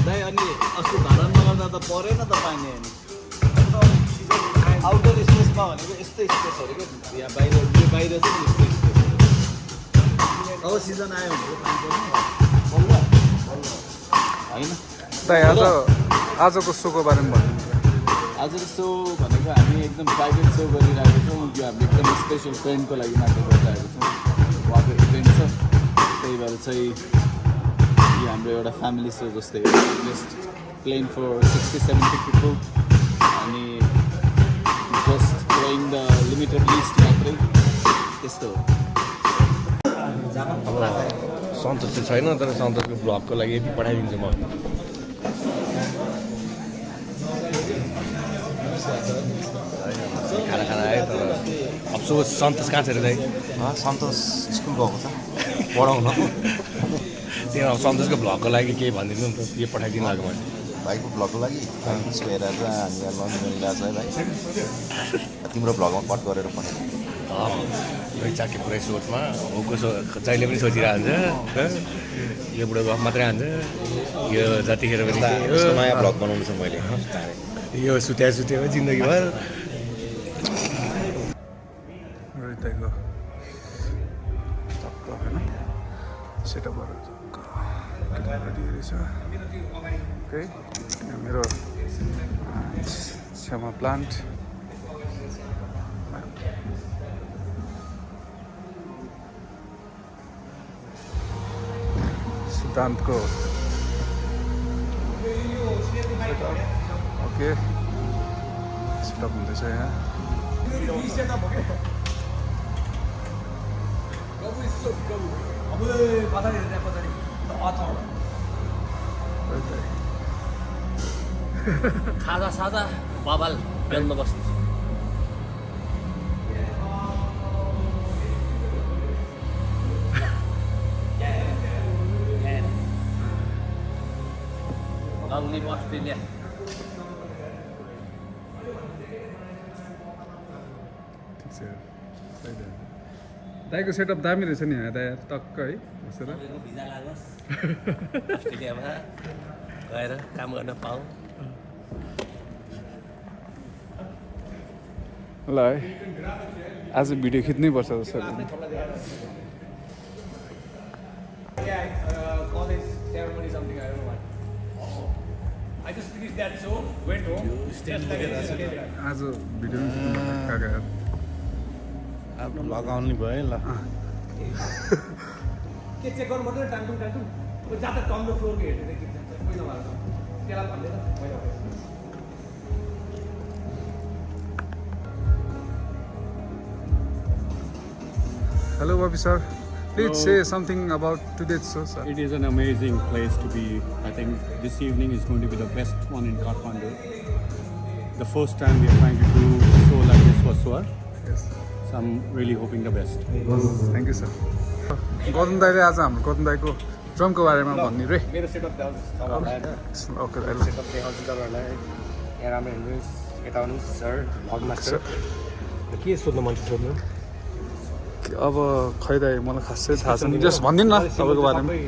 दाइ अनि अस्ति भाडानमा गर्दा त परेन त पानी अनि आउटर स्पेसमा भनेको यस्तै स्पेसहरू क्या यहाँ बाहिर यो बाहिर चाहिँ यस्तै स्पेस अब सिजन आयो भने पानी पर्ने होइन दाइ आजको सोको बारेमा भन्नु आजको सो भनेको हामी एकदम प्राइभेट सो गरिरहेको छौँ यो हामी एकदम स्पेसल फ्रेन्डको लागि मात्र गरिरहेको छौँ उहाँको इभेन्ट छ त्यही भएर चाहिँ यो हाम्रो एउटा फ्यामिली सो जस्तै हो जस्ट प्लेन फर 60-70 पिपल अनि just playing the limited list मात्रै त्यस्तो हो अब सन्तोष चाहिँ छैन तर सन्तोषको ब्लगको लागि यति पठाइदिन्छु म खाना आयो तर अफसोस सन्तोष कहाँ छ अरे दाइ सन्तोष स्कुल गएको छ पढाउन त्यहाँ अब सन्तोषको भ्लगको लागि केही भनिदिनु नि त यो पठाइदिनु भएको मैले भाइको भ्लगको लागि हेरेर चाहिँ हामी यहाँ लन्च गरिरहेको छ है भाइ तिम्रो भ्लगमा कट गरेर पठाइदिनु चाकी पुरै सोचमा ऊको जहिले पनि सोचिरहन्छ यो बुढो गफ मात्रै हान्छ यो जतिखेर पनि नयाँ भ्लग बनाउनु छ मैले यो सुत्या जिन्दगीभर दाइको टक्क होइन सेटअपहरू रेडी रहेछ ओके यहाँ मेरो छेउमा प्लान्ट सिद्धान्तको ओके सेटअप हुँदैछ यहाँ सादा सादा बवाल बन्दोबस्त अस्ट्रेलिया दाइको सेटअप दामी रहेछ नि यहाँ दाइ टक्क है बसेर भिजा लागोस् अस्ट्रेलियामा गएर काम गर्न पाऊँ ल है आज भिडियो खिच्नै पर्छ जस्तो आज भिडियो काका आफ्नो लगाउने भयो ल के चेक गर्नु पर्दैन टान्टुङ जहाँ टम र फ्लोरको हेर्ने पहिला भएको त्यसलाई भन्दै पहिला Hello, Bobby sir. Please say something about today's show, sir. It is an amazing place to be. I think this evening is going to be the best one in Kathmandu. The first time we are trying to do a show like this for Swar. Yes. So I'm really hoping the best. Thank you, sir. Gautam दाइले आज हाम्रो गौतम दाइको ड्रमको बारेमा भन्ने रे मेरो setup देखाउँछु तपाईँहरूलाई होइन ओके सेटअप देखाउँछु तपाईँहरूलाई यहाँ राम्रो हेर्नुहोस् यता आउनुहोस् सर भग मास्टर के सोध्नु मन छ सोध्नु अब खै दाइ मलाई खासै थाहा छैन जस्ट भनिदिनु न तपाईँको बारेमा यो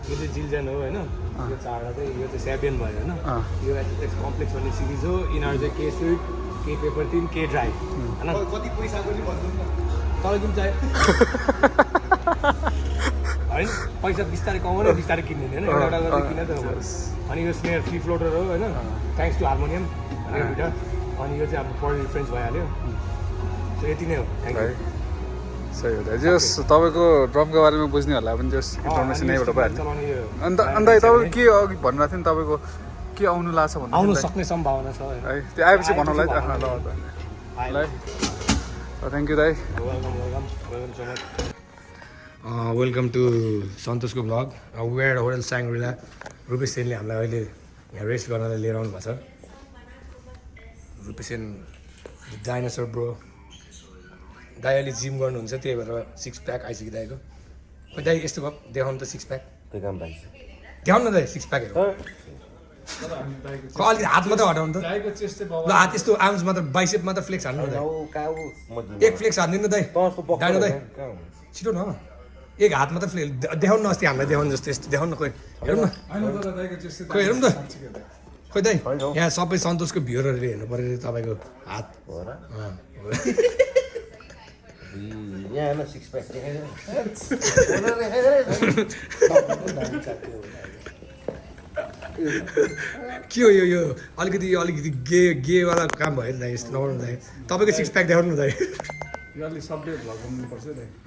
चाहिँ जिल्जन हो होइन यो चाडा चाहिँ यो चाहिँ स्याबियन भयो होइन यो एचएक्स कम्प्लेक्स भन्ने सिरिज हो यिनीहरू चाहिँ के स्विट के पेपर 3 के ड्राई होइन कति पैसा पनि भन्नु तपाईँ जुन चाहिँ होइन पैसा बिस्तारै कमाउने बिस्तारै किन्ने होइन एउटा एउटा गरेर किन त अनि यो स्नेयर फ्री फ्लोटर हो होइन थ्याङ्क्स टु हार्मोनियम भनेको दुइटा अनि यो चाहिँ हाम्रो पढ्ने रिफरेन्स भइहाल्यो सो यति नै हो थ्याङ्क यू सही हो दाइ जस तपाईँको ड्रमको बारेमा बुझ्नेहरूलाई पनि जस इन्फर्मेसन यहीँबाट भइहाल्यो अन्त तपाईँको के अघि भन्नुभएको थियो नि तपाईँको के आउनु लाग्छ भन्नु आउनु सक्ने सम्भावना छ है त्यो आएपछि भनौँला है ल थ्याङ्क यू दाइ वेलकम टु सन्तोषको vlog where hotel Shangrila Rupesh सेनले हामीलाई अहिले यहाँ रेस्ट गर्नलाई लिएर आउनु भएको छ रुपेश सेन डाइनोसर ब्रो दाइ अहिले जिम गर्नुहुन्छ त्यही भएर 6 प्याक आइसकिरहेको खोइ दाइ यस्तो भयो देखाउनु त 6 प्याक देखाउनु न दाइ 6 प्याकहरू अलिकति हात मात्रै हटाउनु त ल हात यस्तो आर्म्स मात्र बाइसेप मात्र फ्लेक्स हान्नु न दाइ एक फ्लेक्स हानिदिनु दाइ डाइनो दाइ छिटो न एक हात मात्रै देखाउनु न अस्ति हामीलाई देखाउनु जस्तो यस्तो देखाउनु न खोइ हेरौँ न खोइ हेरौँ त खोइ दाइ यहाँ सबै सन्तोषको भ्युरहरूले हेर्नु पऱ्यो अरे तपाईँको हात हो र अँ। यहाँ सिक्स प्याक के हो यो अलिकति गेवाला काम भयो नि दाइ यस्तो नगर्नु दाइ तपाईँको सिक्स प्याक देखाउनु न दाइ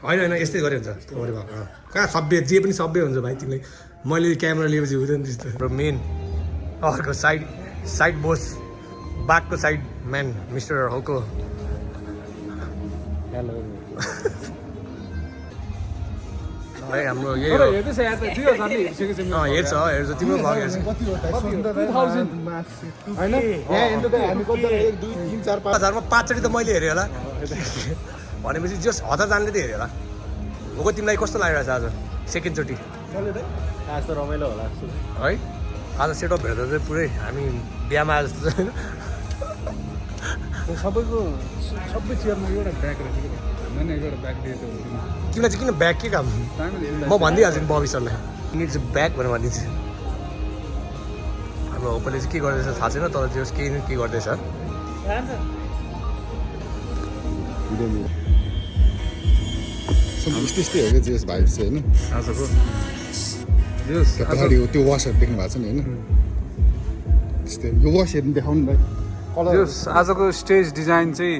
होइन यस्तै गरे हुन्छ तपाईँले भएको कहाँ सभ्य जे पनि सभ्य हुन्छ भाइ तिमीलाई मैले क्यामेरा लिएपछि हुँदैन त्यस्तो र मेन अर्को साइड बोस बाघको साइड म्यान मिस्टर हल्को है हाम्रो यही हो हेर्छ तिम्रो भ्लग हेर्छ हजारमा 5 चोटि त मैले हेरेँ होला भनेपछि जस 1000जनाले त हेऱ्यो होला हो तिमीलाई कस्तो लागिरहेको छ आज सेकेन्डचोटि आज त रमाइलो होला है आज सेटअप हेर्दा चाहिँ पुरै हामी बिहामा आए जस्तो छैन सबै चेयरमा एउटा ब्याग रहेछ कि होइन एउटा ब्याग दिएको तिमीलाई चाहिँ किन ब्याग के काम म भनिदिइहाल्छु नि बबी सरलाई निड्स ब्याग भनेर भनिदिन्छु हाम्रो होपले चाहिँ के गर्दैछ थाहा छैन तर त्यो केही न के गर्दैछ यस्तै हो क्या जेस भाइब चाहिँ होइन आजको अगाडि त्यो वासहरू देख्नु भएको छ नि होइन त्यस्तै यो वासहरू देखाउनु भाइ आजको स्टेज डिजाइन चाहिँ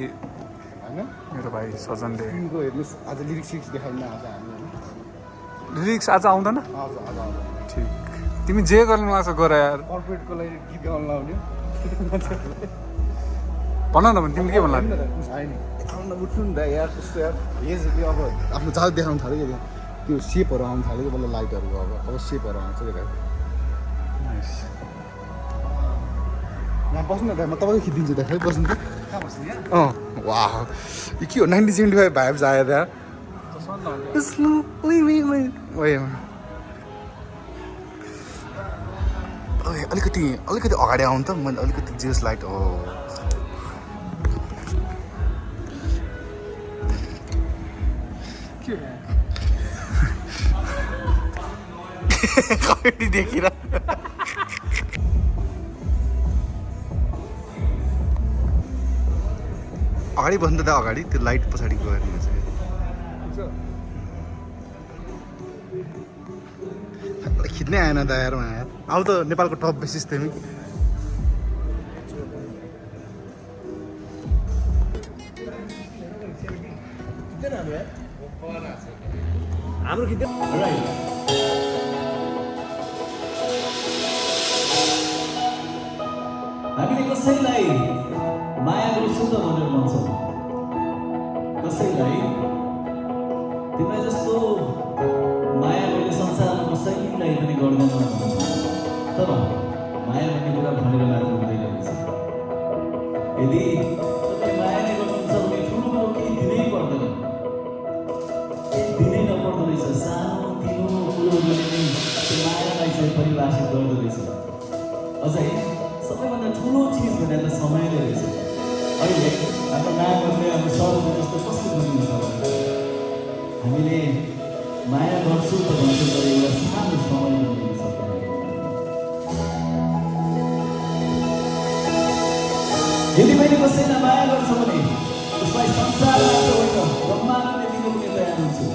होइन मेरो भाइ सजनले तिमीको हेर्नुहोस् आज लिरिक्स देखाउनु आज हामी होइन लिरिक्स आज आउँदैन आज आज ठिक तिमी जे गर्नु आज गर यार कर्पोरेटको लागि गीत गाउनु लाउने भन न भने तिमीले के भन्ला आउन उठ्नु नि त यार कस्तो यार हेजले अब आफ्नो जाल देखाउनु थाल्यो क्या त्यो सेपहरू आउनु थाल्यो कि बल्ल लाइटहरूको अब सेपहरू आउँछ क्या यहाँ बस्नु न म तपाईँको खिचिदिन्छु त खै बस्नु त वाह यो के हो 1975 भाइब्स आयो त्यहाँ अलिकति अगाडि आउनु त मैले अलिकति जियोस लाइट हो कमेडी देखिर अगाडि बस्नु त अगाडि त्यो लाइट पछाडि गएर खिच्नै आएन त यार अब त नेपालको टप बेसिस थियौँ हाम्रो खिच्दै हामीले कसैलाई माया गर्छौँ त भनेर भन्छौँ कसैलाई तिमीलाई जस्तो माया मैले संसारमा कसैलाई पनि गर्दैन तर माया भन्ने कुरा भनेर मात्र हुँदैन रहेछ यदि तपाईँ माया नै गर्नुहुन्छ भने ठुलो कुरो केही दिनै पर्दैन केही दिनै नपर्दो रहेछ सानो तिनो कुरोहरूले नै त्यो मायालाई चाहिँ परिभाषित गर्दो रहेछ अझै सबैभन्दा ठुलो चिज भनेर त समयले रहेछ अहिले हाम्रो नामहरूले हाम्रो सरले जस्तो कस्तो बुझ्नुहुन्छ हामीले माया गर्छौँ त भन्छौँ तर एउटा सानो समय बनिदिन सक्दैन यदि मैले कसैलाई माया गर्छ भने उसलाई संसार मात्र होइन ब्रह्माण्डले दिनु पनि तयार हुन्छु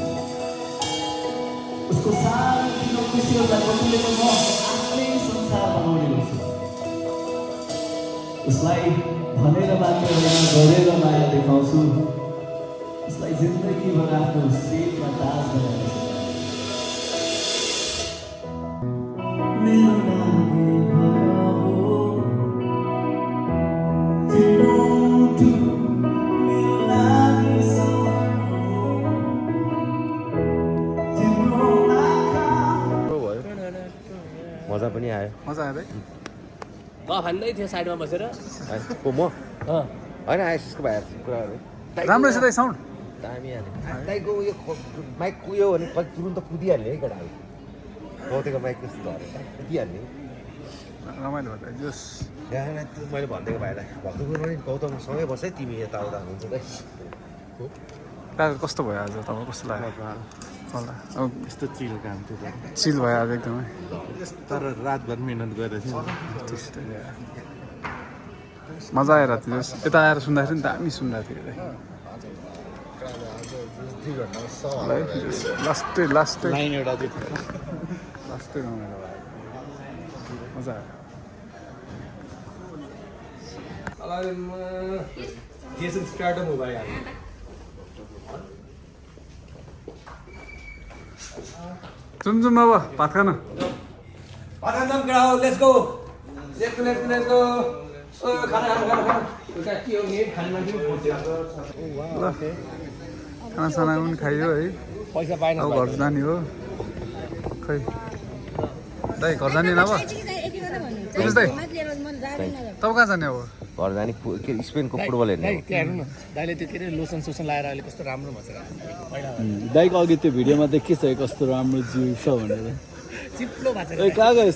उसको सानो तिनो खुसीहरूलाई बदलेर म आफ्नै संसार बनाउने गर्छु उसलाई भनेर मात्र होइन गरेर माया देखाउँछु उसलाई जिन्दगीभर आफ्नो सेटमा ताज बनाएर मेरो लागि भर हो तिम्रो मेरो लागि तिम्रो आँखा मजा पनि आयो मजा आयो भाइ भन्दै थियो साइडमा बसेर को म होइन आइसको भाइहरू कुराहरू राम्रो छ दाइ साउन्ड दामी हाल्यो दाइको उयो माइक कुयो भने तुरुन्त कुदिहाल्ने है केटाहरू गौतेको माइक कस्तो हाल्यो कुदिहाल्ने रमाइलो भयो जस यहाँ मैले भनिदिएको भाइलाई भक्तपुरमा पनि गौतमसँगै बस है तिमी यताउता हुन्छ दाइ कस्तो भयो आज तपाईँ कस्तो लाग्यो होला अब यस्तो चिल काम थियो चिल भयो आज एकदमै तर रातभर मिहिनेत गरेर थियो त्यस्तै मजा आएर थियो यता आएर सुन्दाखेरि नि दामी सुन्दाखेरि लास्टै लाइन एउटा थियो लास्टै रमाइलो भयो मजा आयो जेसन स्ट्राटम हो भाइ हामी जुम अब भात खान Padahal crowd, let's go. Let's go. खाना एउटा के हो नि खाना पनि खानासाना पनि खाइयो है पैसा पाएन अब घर जाने हो खै दाइ घर जाने नभ दाइ तब कहाँ जाने अब घर जाने स्पेनको फुटबल हेर्ने त्यहाँ हेर्नु न दाइले त्यो के अरे लोसन सोसन लगाएर अहिले कस्तो राम्रो भन्छ दाइको अघि त्यो भिडियोमा देखिसक्यो कस्तो राम्रो जिउ छ भनेर चिप्लो भएको छ कहाँ गयो